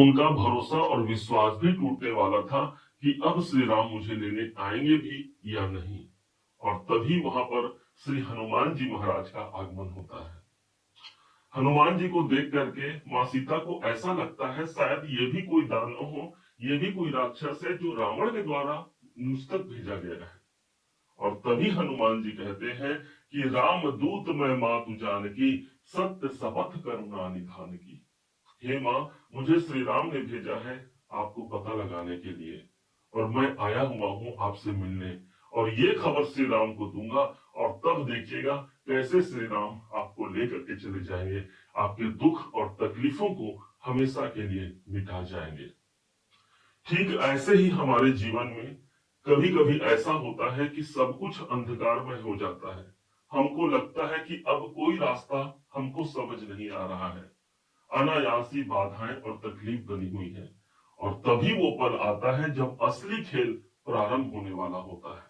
उनका भरोसा और विश्वास भी टूटने वाला था कि अब श्री राम मुझे लेने आएंगे भी या नहीं। और तभी वहां पर श्री हनुमान जी महाराज का आगमन होता है। हनुमान जी को देख करके माँ सीता को ऐसा लगता है शायद ये भी कोई दानव हो, ये भी कोई राक्षस है जो रावण के द्वारा मुझ तक भेजा गया है। और तभी हनुमान जी कहते हैं कि राम दूत मैं मातु जानकी, सत्य शपथ करुणा निधान की। हे माँ, मुझे श्री राम ने भेजा है आपको पता लगाने के लिए, और मैं आया हुआ हूँ आपसे मिलने, और ये खबर श्री राम को दूंगा। और तब देखिएगा कैसे श्री राम आपको लेकर के चले जाएंगे, आपके दुख और तकलीफों को हमेशा के लिए मिटा जाएंगे। ठीक ऐसे ही हमारे जीवन में कभी कभी ऐसा होता है कि सब कुछ अंधकारमय हो जाता है। हमको लगता है कि अब कोई रास्ता हमको समझ नहीं आ रहा है, अनायासी बाधाएं और तकलीफ बनी हुई है। और तभी वो पल आता है जब असली खेल प्रारंभ होने वाला होता है।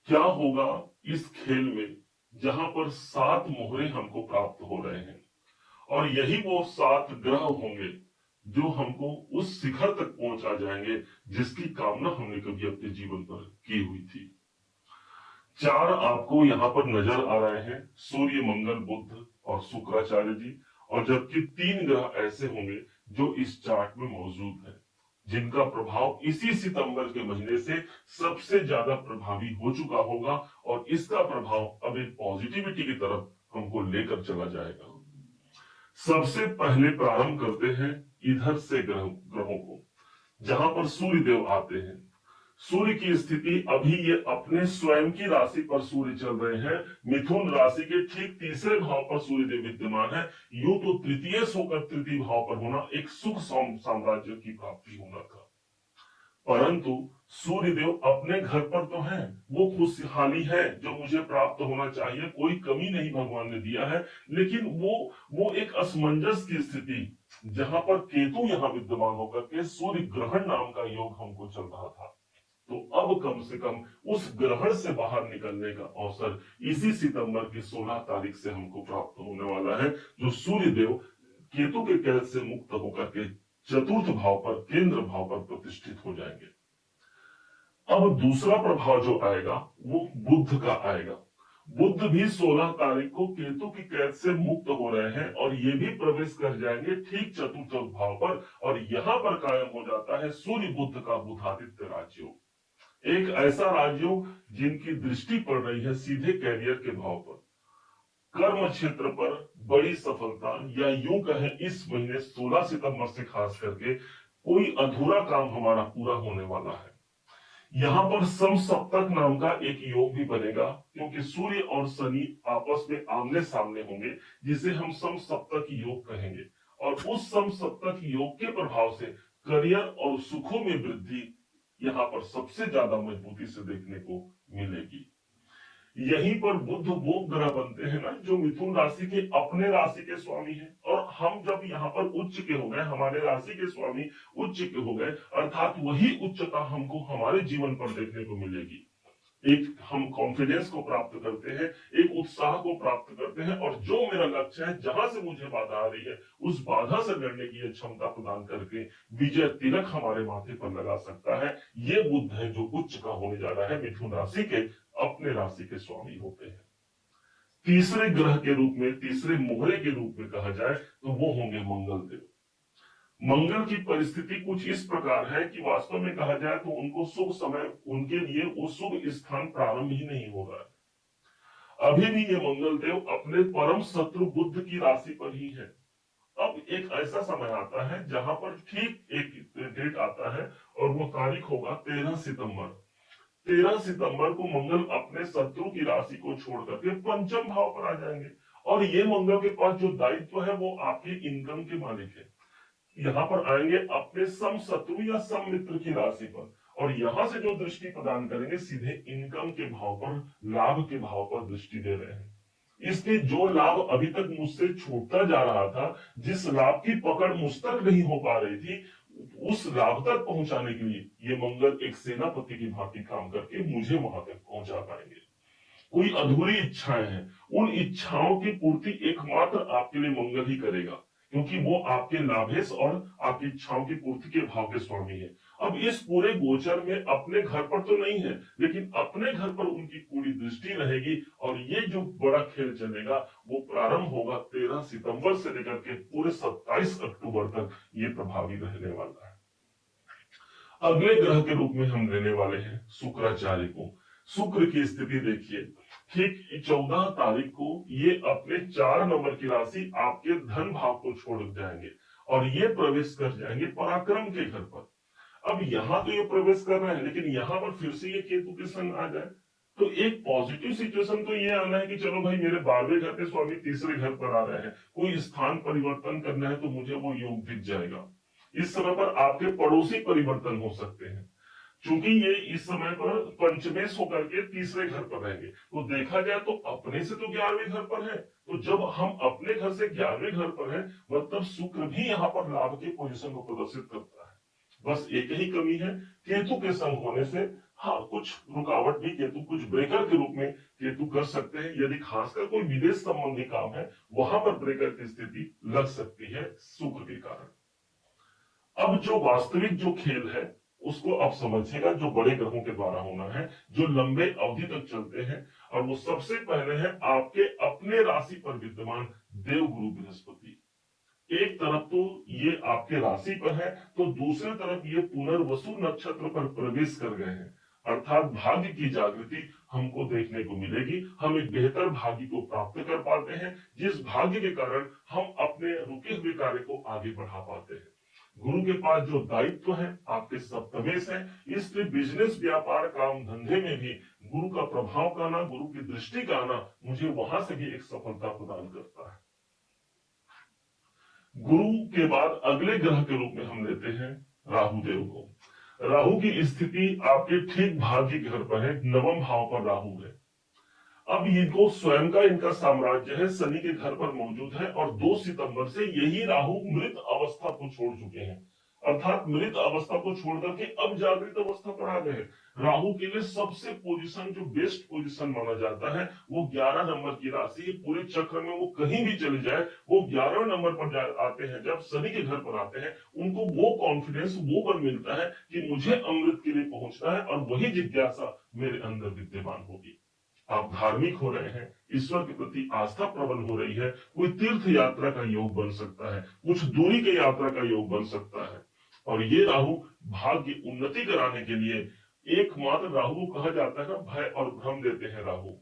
क्या होगा इस खेल में जहां पर 7 मोहरे हमको प्राप्त हो रहे हैं, और यही वो 7 ग्रह होंगे जो हमको उस शिखर तक पहुंचा जाएंगे जिसकी कामना हमने कभी अपने जीवन पर की हुई थी। 4 आपको यहाँ पर नजर आ रहे हैं, सूर्य, मंगल, बुध और शुक्राचार्य जी। और जबकि 3 ग्रह ऐसे होंगे जो इस चार्ट में मौजूद है, जिनका प्रभाव इसी सितंबर के महीने से सबसे ज्यादा प्रभावी हो चुका होगा, और इसका प्रभाव अब एक पॉजिटिविटी की तरफ हमको लेकर चला जाएगा। सबसे पहले प्रारंभ करते हैं इधर से ग्रहों को, जहां पर सूर्य देव आते हैं। सूर्य की स्थिति अभी ये अपने स्वयं की राशि पर सूर्य चल रहे हैं। मिथुन राशि के ठीक तीसरे भाव पर सूर्य देव विद्यमान है। यूं तो तृतीय होकर तृतीय भाव पर होना एक सुख साम्राज्य की प्राप्ति होना था, परंतु सूर्य देव अपने घर पर तो है, वो खुशहाली है जो मुझे प्राप्त होना चाहिए, कोई कमी नहीं भगवान ने दिया है। लेकिन वो एक असमंजस की स्थिति, जहां पर केतु यहाँ विद्यमान होकर के सूर्य ग्रहण नाम का योग हमको चल रहा था। तो अब कम से कम उस ग्रहण से बाहर निकलने का अवसर इसी सितंबर की 16 तारीख से हमको प्राप्त होने वाला है, जो सूर्य देव केतु के कैद से मुक्त होकर के चतुर्थ भाव पर, केंद्र भाव पर प्रतिष्ठित हो जाएंगे। अब दूसरा प्रभाव जो आएगा वो बुध का आएगा। बुध भी 16 तारीख को केतु की कैद से मुक्त हो रहे हैं, और ये भी प्रवेश कर जाएंगे ठीक चतुर्थ भाव पर, और यहां पर कायम हो जाता है सूर्य बुध का बुधादित्य राजयोग। एक ऐसा राजयोग जिनकी दृष्टि पड़ रही है सीधे कैरियर के भाव पर, कर्म क्षेत्र पर बड़ी सफलता, या यूं कहें इस महीने 16 सितंबर से खास करके कोई अधूरा काम हमारा पूरा होने वाला है। यहाँ पर समसप्तक नाम का एक योग भी बनेगा, क्योंकि सूर्य और शनि आपस में आमने सामने होंगे, जिसे हम समसप्तक योग कहेंगे। और उस समसप्तक योग के प्रभाव से करियर और सुखों में वृद्धि यहाँ पर सबसे ज्यादा मजबूती से देखने को मिलेगी। यहीं पर बुध वो ग्रह बनते हैं ना जो मिथुन राशि के अपने राशि के स्वामी हैं, और हम जब यहाँ पर उच्च के हो गए, हमारे राशि के स्वामी उच्च के हो गए, अर्थात वही उच्चता हमको हमारे जीवन पर देखने को मिलेगी। एक हम कॉन्फिडेंस को प्राप्त करते हैं, एक उत्साह को प्राप्त करते हैं, और जो मेरा लक्ष्य है, जहां से मुझे बाधा आ रही है, उस बाधा से लड़ने की क्षमता प्रदान करके विजय तिलक हमारे माथे पर लगा सकता है। ये बुध है जो उच्च का होने जा रहा है, मिथुन राशि के अपने राशि के स्वामी होते हैं। तीसरे ग्रह के रूप में, तीसरे मोहरे के रूप में कहा जाए तो वो होंगे मंगल देव। मंगल की परिस्थिति कुछ इस प्रकार है कि वास्तव में कहा जाए तो उनको शुभ समय, उनके लिए वो शुभ स्थान प्रारंभ ही नहीं हो रहा है। अभी भी ये मंगल देव अपने परम शत्रु बुध की राशि पर ही है। अब एक ऐसा समय आता है जहां पर ठीक एक डेट आता है, और वो तारीख होगा 13 सितंबर। 13 सितंबर को मंगल अपने शत्रु की राशि को छोड़ करके पंचम भाव पर आ जाएंगे, और ये मंगल के पास जो दायित्व है वो आपके इनकम के मालिक है। यहाँ पर आएंगे अपने सम शत्रु या सम मित्र की राशि पर, और यहां से जो दृष्टि प्रदान करेंगे सीधे इनकम के भाव पर, लाभ के भाव पर दृष्टि दे रहे हैं। इसलिए जो लाभ अभी तक मुझसे छूटता जा रहा था, जिस लाभ की पकड़ मुझ तक नहीं हो पा रही थी, उस लाभ तक पहुंचाने के लिए ये मंगल एक सेनापति की भांति काम करके मुझे वहां तक पहुंचा पाएंगे। कोई अधूरी इच्छाएं हैं, उन इच्छाओं की पूर्ति एकमात्र आपके लिए मंगल ही करेगा। क्योंकि वो आपके लाभेश और आपकी इच्छाओं की पूर्ति के भाव के स्वामी है। अब इस पूरे गोचर में अपने घर पर तो नहीं है, लेकिन अपने घर पर उनकी पूरी दृष्टि रहेगी और ये जो बड़ा खेल चलेगा वो प्रारंभ होगा 13 सितंबर से लेकर के पूरे 27 अक्टूबर तक ये प्रभावी रहने वाला है। अगले ग्रह के रूप में हम लेने वाले हैं शुक्राचार्य को। शुक्र की स्थिति देखिए, ठीक 14 तारीख को ये अपने 4 नंबर की राशि आपके धन भाव को छोड़ जाएंगे और ये प्रवेश कर जाएंगे पराक्रम के घर पर। अब यहाँ तो ये प्रवेश कर रहे हैं, लेकिन यहाँ पर फिर से ये केतु के संग आ जाए तो एक पॉजिटिव सिचुएशन तो ये आना है कि चलो भाई मेरे 12वें घर के स्वामी तीसरे घर पर आ रहे हैं, कोई स्थान परिवर्तन करना है तो मुझे वो योग दिख जाएगा। इस समय पर आपके पड़ोसी परिवर्तन हो सकते हैं, क्योंकि ये इस समय पर पंचमेश होकर के तीसरे घर पर रहेंगे। तो देखा जाए तो अपने से तो 11वें घर पर है, तो जब हम अपने घर से 11वें घर पर हैं, मतलब शुक्र भी यहाँ पर लाभ की पोजीशन को प्रदर्शित करता है। बस एक ही कमी है, केतु के संग होने से हाँ कुछ रुकावट भी केतु कुछ ब्रेकर के रूप में केतु कर सकते हैं। यदि खासकर कोई विदेश संबंधी काम है वहां पर ब्रेकर की स्थिति लग सकती है शुक्र के कारण। अब जो वास्तविक जो खेल है उसको आप समझिएगा, जो बड़े ग्रहों के द्वारा होना है, जो लंबे अवधि तक चलते हैं, और वो सबसे पहले है आपके अपने राशि पर विद्यमान देवगुरु बृहस्पति। एक तरफ तो ये आपके राशि पर है, तो दूसरी तरफ ये पुनर्वसु नक्षत्र पर प्रवेश कर गए हैं, अर्थात भाग्य की जागृति हमको देखने को मिलेगी। हम एक बेहतर भाग्य को प्राप्त कर पाते हैं, जिस भाग्य के कारण हम अपने रुके हुए कार्य को आगे बढ़ा पाते हैं। गुरु के पास जो दायित्व है आपके सप्तमेश है, इसलिए बिजनेस व्यापार काम धंधे में भी गुरु का प्रभाव का आना, गुरु की दृष्टि का आना मुझे वहां से भी एक सफलता प्रदान करता है। गुरु के बाद अगले ग्रह के रूप में हम लेते हैं राहु देव को। राहु की स्थिति आपके ठीक भाग्य के घर पर है, नवम भाव पर राहु है। अब इनको स्वयं का इनका साम्राज्य है शनि के घर पर मौजूद है, और 2 सितंबर से यही राहु मृत अवस्था को छोड़ चुके हैं, अर्थात मृत अवस्था को छोड़ करके अब जागृत अवस्था पर आ गए हैं। राहु के लिए सबसे पोजीशन जो बेस्ट पोजीशन माना जाता है वो 11 नंबर की राशि, पूरे चक्र में वो कहीं भी चले जाए वो 11 नंबर पर आते हैं। जब शनि के घर पर आते हैं उनको वो कॉन्फिडेंस वो बल मिलता है कि मुझे अमृत के लिए पहुंचना है, और वही जिज्ञासा मेरे अंदर विद्यमान होगी। आप धार्मिक हो रहे हैं, ईश्वर के प्रति आस्था प्रबल हो रही है, कोई तीर्थ यात्रा का योग बन सकता है, कुछ दूरी की यात्रा का योग बन सकता है। और ये राहु भाग्य उन्नति कराने के लिए एकमात्र राहु को कहा जाता है ना, भय और भ्रम देते हैं राहु।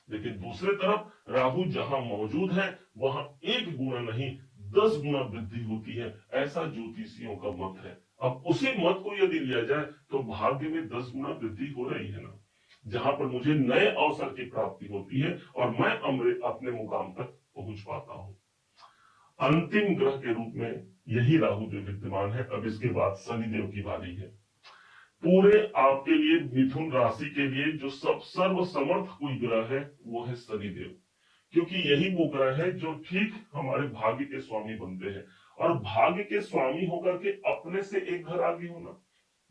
लेकिन दूसरे तरफ राहु जहां मौजूद है वहां 1 गुना नहीं 10 गुना वृद्धि होती है, ऐसा ज्योतिषियों का मत है। अब उसी मत को यदि लिया जाए तो भाग्य में 10 गुना वृद्धि हो रही है ना, जहां पर मुझे नए अवसर की प्राप्ति होती है और मैं अपने मुकाम तक पहुंच पाता हूं। अंतिम ग्रह के रूप में यही राहु जो विद्यमान है। अब इसके बाद शनिदेव की बारी है। पूरे आपके लिए मिथुन राशि के लिए जो सब सर्वसमर्थ कोई ग्रह है वो है शनिदेव, क्योंकि यही वो ग्रह है जो ठीक हमारे भाग्य के स्वामी बनते हैं, और भाग्य के स्वामी होकर के अपने से एक घर आगे होना।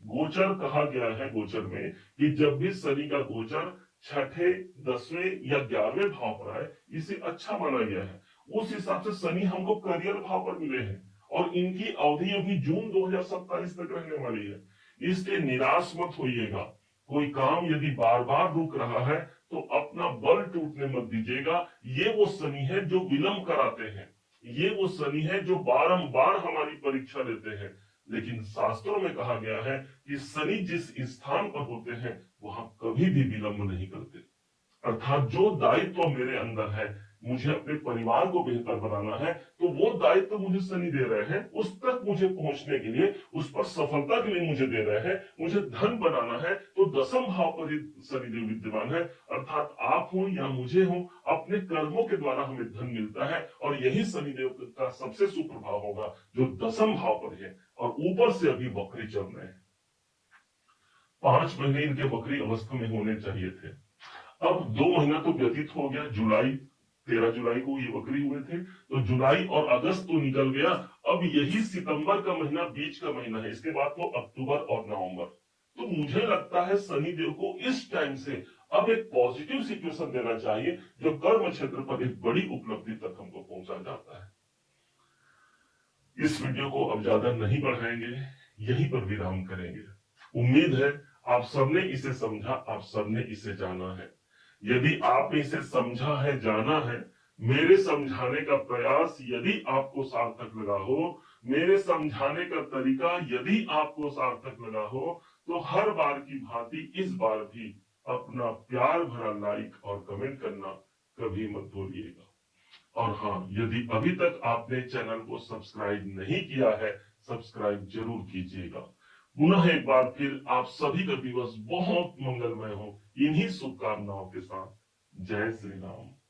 गोचर कहा गया है गोचर में कि जब भी शनि का गोचर 6ठे 10वें या 11वें भाव पर आए इसे अच्छा माना गया है। उस हिसाब से शनि हमको करियर भाव पर मिले हैं, और इनकी अवधि अभी जून 2027 तक रहने वाली है। इसलिए निराश मत होइएगा। कोई काम यदि बार बार रुक रहा है तो अपना बल टूटने मत दीजिएगा। ये वो शनि है जो विलंब कराते हैं, ये वो शनि है जो बारंबार हमारी परीक्षा लेते हैं। लेकिन शास्त्रों में कहा गया है कि शनि जिस स्थान पर होते हैं वहां कभी भी विलंब नहीं करते, अर्थात जो दायित्व मेरे अंदर है, मुझे अपने परिवार को बेहतर बनाना है, तो वो दायित्व मुझे शनि दे रहे हैं। उस तक मुझे पहुंचने के लिए, उस पर सफलता के लिए मुझे दे रहे हैं। मुझे धन बनाना है तो 10वें भाव पर ही शनिदेव विद्यमान है, अर्थात आप हो या मुझे हो, अपने कर्मों के द्वारा हमें धन मिलता है, और यही शनिदेव का सबसे सुप्रभाव होगा जो 10वें भाव पर है, और ऊपर से अभी वक्री चल रहे हैं। 5 महीने इनके वक्री अवस्था में होने चाहिए थे। अब 2 महीना तो व्यतीत हो गया, 13 जुलाई को ये वक्री हुए थे, तो जुलाई और अगस्त तो निकल गया। अब यही सितंबर का महीना बीच का महीना है, इसके बाद तो अक्टूबर और नवंबर। तो मुझे लगता है शनिदेव को इस टाइम से अब एक पॉजिटिव सिचुएशन देना चाहिए, जो कर्म क्षेत्र पर एक बड़ी उपलब्धि तक हमको पहुंचा जाता है। इस वीडियो को अब ज्यादा नहीं बढ़ाएंगे, यहीं पर विराम करेंगे। उम्मीद है आप सबने इसे समझा, आप सबने इसे जाना है। यदि आपने इसे समझा है, जाना है, मेरे समझाने का प्रयास यदि आपको सार्थक लगा हो, मेरे समझाने का तरीका यदि आपको सार्थक लगा हो, तो हर बार की भांति इस बार भी अपना प्यार भरा लाइक और कमेंट करना कभी मत भूलिएगा। और हाँ, यदि अभी तक आपने चैनल को सब्सक्राइब नहीं किया है, सब्सक्राइब जरूर कीजिएगा। पुनः एक बार फिर आप सभी का दिवस बहुत मंगलमय हो, इन्हीं शुभकामनाओं के साथ। जय श्री राम।